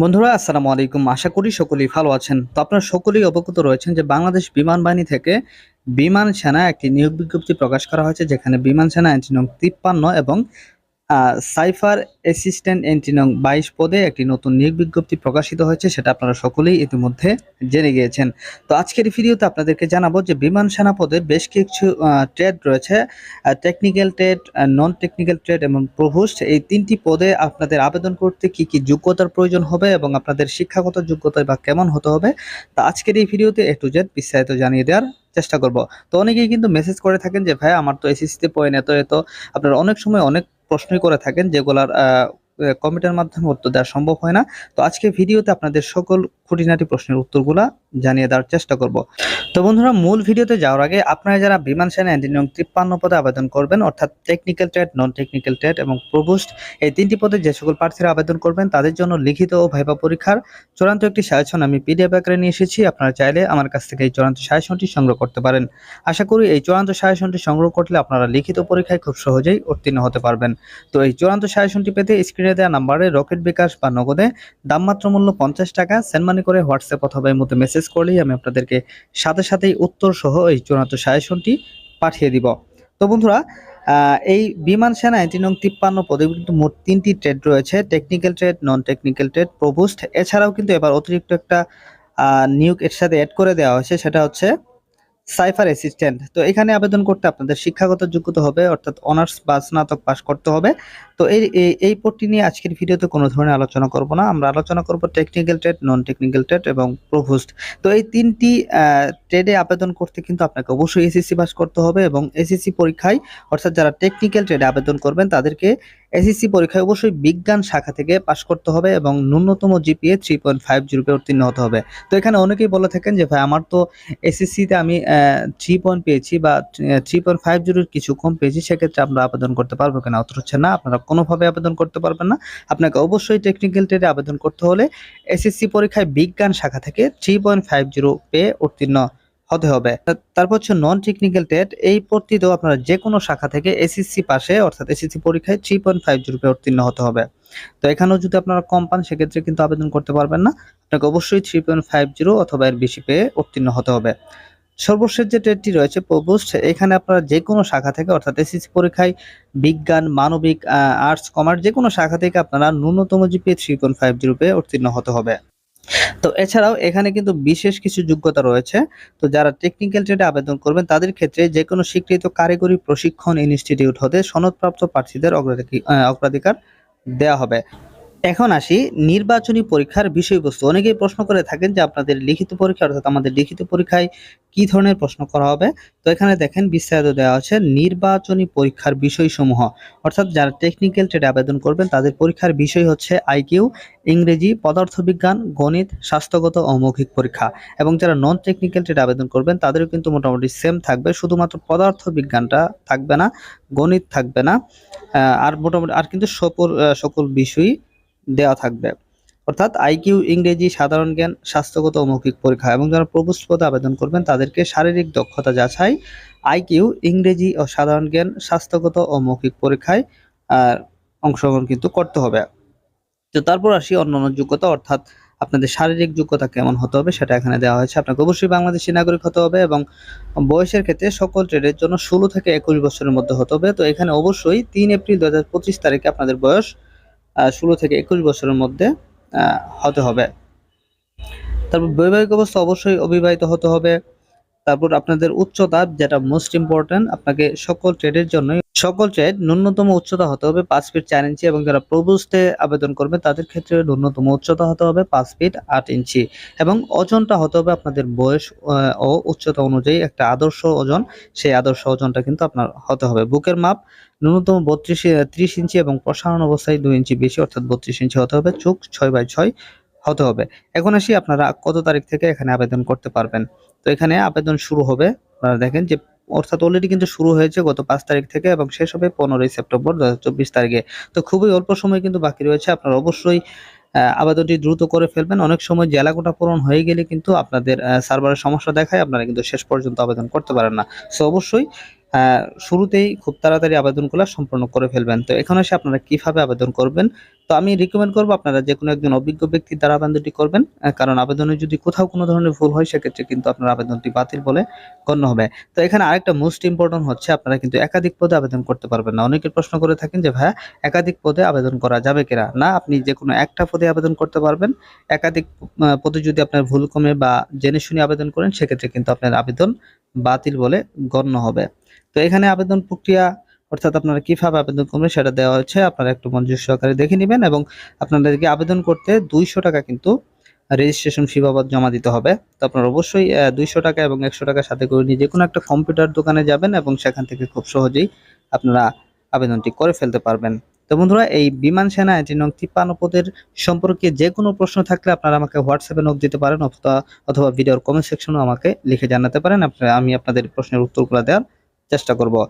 বন্ধুরা আসসালামু আলাইকুম। আশা করি সকলেই ভালো আছেন। তো আপনারা সকলেই অবগত রয়েছেন যে বাংলাদেশ বিমান বাহিনী থেকে বিমান সেনা একটি নিয়োগ বিজ্ঞপ্তি প্রকাশ করা হয়েছে, যেখানে বিমান সেনা এন্ট্রি নং 53 এবং সাইফার অ্যাসিস্ট্যান্ট এন্ট্রি নং 22 পদে একটি নতুন নিয়োগ বিজ্ঞপ্তি প্রকাশিত হয়েছে, সেটা আপনারা সকলেই ইতিমধ্যে জেনে গিয়েছেন। তো আজকের এই ভিডিওতে আপনাদেরকে জানাবো যে বিমান সেনা পদের বেশ কিছু ট্রেড রয়েছে, technical trade, non technical trade এবং প্রভোস্ট। এই তিনটি পদে আপনাদের আবেদন করতে কি কি যোগ্যতার প্রয়োজন হবে এবং আপনাদের শিক্ষাগত যোগ্যতা বা কেমন হতে হবে, তা আজকের এই ভিডিওতে এ টু জেড বিস্তারিত জানিয়ে দেওয়ার চেষ্টা করব। তো অনেকেই কিন্তু মেসেজ করে থাকেন যে ভাই আমার তো এসএসসিতে পয়েন্ট এত এত, আপনারা অনেক সময় অনেক প্রশ্নই করে থাকেন যেগুলার কমেন্টের মাধ্যমে উত্তর দেওয়া সম্ভব হয় না। তো আজকে ভিডিওতে আপনাদের সকল খুঁটিনাটি প্রশ্নের উত্তরগুলা জানিয়ে দেওয়ার চেষ্টা করব। তো বন্ধুরা, মূল ভিডিওতে যাওয়ার আগে আপনারা যারা বিমান সেনা এন্ট্রি নং 53 পদে আবেদন করবেন, অর্থাৎ technical trade, non technical trade এবং প্রভোস্ট, এই তিনটি পদে যে সকল প্রার্থীরা আবেদন করবেন তাদের জন্য লিখিত ও ভাইভা পরীক্ষার চূড়ান্ত একটি সাজেশন আমি পিডিএফ আকারে নিয়ে এসেছি। আপনারা চাইলে আমার কাছ থেকে এই চূড়ান্ত সাজেশনটি সংগ্রহ করতে পারেন। আশা করি এই চূড়ান্ত সাজেশনটি সংগ্রহ করলে আপনারা লিখিত পরীক্ষায় খুব সহজেই উত্তীর্ণ হতে পারবেন। তো এই চূড়ান্ত সাজেশনটি পেতে স্ক্রিনে দেওয়া নাম্বারে রকেট বিকাশ বা নগদে দামমাত্র মূল্য 50 টাকা সেন্ড মানি করে হোয়াটসঅ্যাপ অথবা ইমোতে মেসেজ করলেই আমি আপনাদেরকে সাথে সাথেই উত্তর সহ এই চূড়ান্ত সাজেশনটি পাঠিয়ে দিব। তো বন্ধুরা, এই বিমান সেনা এন্ট্রি নং 53 পদে কিন্তু মোট 3টি ট্রেড রয়েছে: technical trade, non technical trade, provost. এছাড়াও কিন্তু এবার অতিরিক্ত একটা নিয়োগ এর সাথে অ্যাড করে দেওয়া হয়েছে, সেটা হচ্ছে সাইফার অ্যাসিস্ট্যান্ট। তো এখানে আবেদন করতে আপনাদের শিক্ষাগত যোগ্যতা হবে, অর্থাৎ অনার্স বা স্নাতক পাস করতে হবে। তো এই পদটি নিয়ে আজকের ভিডিওতে কোনো ধরনের আলোচনা করব না। আমরা আলোচনা করব technical trade, non technical trade এবং প্রভোস্ট। তো এই তিনটি ট্রেডে আবেদন করতে কিন্তু আপনাকে অবশ্যই এসএসসি পাস করতে হবে এবং এসএসসি পরীক্ষায়, অর্থাৎ যারা টেকনিক্যাল ট্রেডে আবেদন করবেন তাদেরকে এসএসসি পরীক্ষায় অবশ্যই বিজ্ঞান শাখা থেকে পাস করতে হবে এবং ন্যূনতম জিপিএ 3.50 পেয়ে উত্তীর্ণ হতে হবে। তো এখানে অনেকেই বলে থাকেন যে ভাই আমার তো এসএসসিতে আমি 3 পয়েন্ট পেয়েছি বা 3.50 কিছু কম পেয়েছি, সেক্ষেত্রে আমরা আবেদন করতে পারবো কিনা? উত্তর হচ্ছে না, আপনারা কোনোভাবে আবেদন করতে পারবেন না। আপনাকে অবশ্যই টেকনিক্যাল ট্রেডে আবেদন করতে হলে এসএসসি পরীক্ষায় বিজ্ঞান শাখা থেকে 3.50 পেয়ে উত্তীর্ণ হতে হবে। তারপর হচ্ছে নন টেকনিক্যাল ট্রেড। এই পদটিতেও আপনারা যে কোনো শাখা থেকে এসএসসি পাশে, অর্থাৎ এসএসসি পরীক্ষায় 3.50 পেয়ে উত্তীর্ণ হতে হবে। তো এখানেও যদি আপনারা কম পান সেক্ষেত্রে কিন্তু আবেদন করতে পারবেন না। আপনাকে অবশ্যই 3.50 অথবা এর বেশি পেয়ে উত্তীর্ণ হতে হবে। সর্বশেষ যে ট্রেডটি রয়েছে প্রভোস্ট, এখানে আপনারা যে কোনো শাখা থেকে, অর্থাৎ এসএসসি পরীক্ষায় বিজ্ঞান, মানবিক, আর্টস, কমার্স যে কোনো শাখা থেকে আপনারা ন্যূনতম জিপিএ 3.50 পেয়ে উত্তীর্ণ হতে হবে। তো এছাড়াও এখানে কিন্তু বিশেষ কিছু যোগ্যতা রয়েছে। তো যারা টেকনিক্যাল ট্রেডে আবেদন করবেন তাদের ক্ষেত্রে যে কোনো স্বীকৃত কারিগরি প্রশিক্ষণ ইনস্টিটিউট হতে সনদপ্রাপ্ত প্রার্থীদের অগ্রাধিকার দেওয়া হবে। এখন আসি নির্বাচনী পরীক্ষার বিষয়বস্তু। অনেকেই প্রশ্ন করে থাকেন যে আপনাদের লিখিত পরীক্ষা, অর্থাৎ আমাদের লিখিত পরীক্ষায় কি ধরনের প্রশ্ন করা হবে। তো এখানে দেখেন বিস্তারিত দেওয়া আছে নির্বাচনী পরীক্ষার বিষয়সমূহ। অর্থাৎ যারা টেকনিক্যাল ট্রেডে আবেদন করবেন তাদের পরীক্ষার বিষয় হচ্ছে আইকিউ, ইংরেজি, পদার্থবিজ্ঞান, গণিত, স্বাস্থ্যগত ও মৌখিক পরীক্ষা। এবং যারা নন টেকনিক্যাল ট্রেডে আবেদন করবেন তাদেরও কিন্তু মোটামুটি সেম থাকবে, শুধুমাত্র পদার্থবিজ্ঞানটা থাকবে না, গণিত থাকবে না, আর মোটামুটি আর কিন্তু সকল বিষয়ই দেওয়া থাকবে। অর্থাৎ আইকিউ, ইংরেজি, সাধারণ জ্ঞান, স্বাস্থ্যগত ও মৌখিক পরীক্ষা। এবং যারা প্রবেশ পদে আবেদন করবেন তাদেরকে শারীরিক দক্ষতা যাচাই, আইকিউ, ইংরেজি ও সাধারণ জ্ঞান, স্বাস্থ্যগত ও মৌখিক পরীক্ষায় অংশগ্রহণ কিন্তু করতে হবে। তো তারপর আসি অন্যান্য যোগ্যতা, অর্থাৎ আপনাদের শারীরিক যোগ্যতা কেমন হতে হবে সেটা এখানে দেওয়া হয়েছে। আপনাকে অবশ্যই বাংলাদেশী নাগরিক হতে হবে এবং বয়সের ক্ষেত্রে সকল ট্রেডের জন্য 16 থেকে 21 বছরের মধ্যে হতে হবে। তো এখানে অবশ্যই 3 এপ্রিল 2025 তারিখে আপনাদের বয়স 16 থেকে 21 বছরের মধ্যে হতে হবে। তারপর বৈবাহিক অবস্থা অবশ্যই অবিবাহিত হতে হবে। তারপর আপনাদের উচ্চতা, যেটা মোস্ট ইম্পর্টেন্ট, আপনাকে সকল ট্রেডের জন্য সকল ট্রেড ন্যূনতম উচ্চতা হতে হবে 5 ফিট 4 ইঞ্চি। এবং যারা প্রভোস্টে আবেদন করবে তাদের ক্ষেত্রে ন্যূনতম উচ্চতা হতে হবে 5 ফিট 8 ইঞ্চি। এবং ওজনটা হতে হবে আপনাদের বয়স ও উচ্চতা অনুযায়ী একটা আদর্শ ওজন, সেই আদর্শ ওজনটা কিন্তু আপনার হতে হবে। বুকের মাপ ন্যূনতম 30 ইঞ্চি এবং প্রসারণ অবস্থায় 2 ইঞ্চি বেশি, অর্থাৎ 32 ইঞ্চি হতে হবে। চোখ 6x6 হতে হবে। এখন আসি আপনারা কত তারিখ থেকে এখানে আবেদন করতে পারবেন। তো এখানে আবেদন শুরু হবে, আপনারা দেখেন যে অর্থাৎ অলরেডি কিন্তু শুরু হয়েছে গত 5 তারিখ থেকে এবং শেষ হবে 15ই সেপ্টেম্বর 2024 তারিখে। তো খুবই অল্প সময় কিন্তু বাকি রয়েছে। আপনারা অবশ্যই আবেদনটি দ্রুত করে ফেলবেন। অনেক সময় জেলা কোটা পূরণ হয়ে গেলে কিন্তু আপনাদের সার্ভারের সমস্যা দেখায়, আপনারা কিন্তু শেষ পর্যন্ত আবেদন করতে পারেন না। সো অবশ্যই শুরুতেই খুব তাড়াতাড়ি আবেদনগুলো সম্পন্ন করে ফেলবেন। তো এখন এসে আপনারা কিভাবে আবেদন করবেন তো আমি রিকমেন্ড করবো আপনারা যে কোনো একজন অভিজ্ঞ ব্যক্তির দ্বারা আবেদনটি করবেন, কারণ আবেদনে যদি কোথাও কোনো ধরনের ভুল হয় সেক্ষেত্রে কিন্তু আপনার আবেদনটি বাতিল বলে গণ্য হবে। তো এখানে আরেকটা মোস্ট ইম্পর্টেন্ট হচ্ছে আপনারা কিন্তু একাধিক পদে আবেদন করতে পারবেন না। অনেকের প্রশ্ন করে থাকেন যে ভাইয়া একাধিক পদে আবেদন করা যাবে কিনা? না, আপনি যে কোনো একটা পদে আবেদন করতে পারবেন। একাধিক পদে যদি আপনার ভুল কমে বা জেনে শুনে আবেদন করেন সেক্ষেত্রে কিন্তু আপনার আবেদন বাতিল বলে গণ্য হবে। তো এখানে আবেদন প্রক্রিয়া অর্থাৎ আপনারা কিভাবে আবেদন করবেন সেটা দেওয়া হচ্ছে। আপনারা একটু মনোযোগ সহকারে দেখে নিবেন এবং আপনাদেরকে আবেদন করতে 200 টাকা কিন্তু রেজিস্ট্রেশন ফি বাবদ জমা দিতে হবে। তো আপনারা অবশ্যই 200 টাকা এবং 100 টাকা সাথে করে নিয়ে যেকোনো একটা কম্পিউটার দোকানে যাবেন এবং সেখান থেকে খুব সহজেই আপনারা আবেদনটি করে ফেলতে পারবেন। তো বন্ধুরা, এই বিমান সেনা 53 পদের সম্পর্কে যে কোনো প্রশ্ন থাকলে আপনারা আমাকে হোয়াটসঅ্যাপে নক দিতে পারেন অথবা ভিডিওর কমেন্ট সেকশনেও আমাকে লিখে জানাতে পারেন। আমি আপনাদের প্রশ্নের উত্তরগুলো দেওয়ার চেষ্টা করব।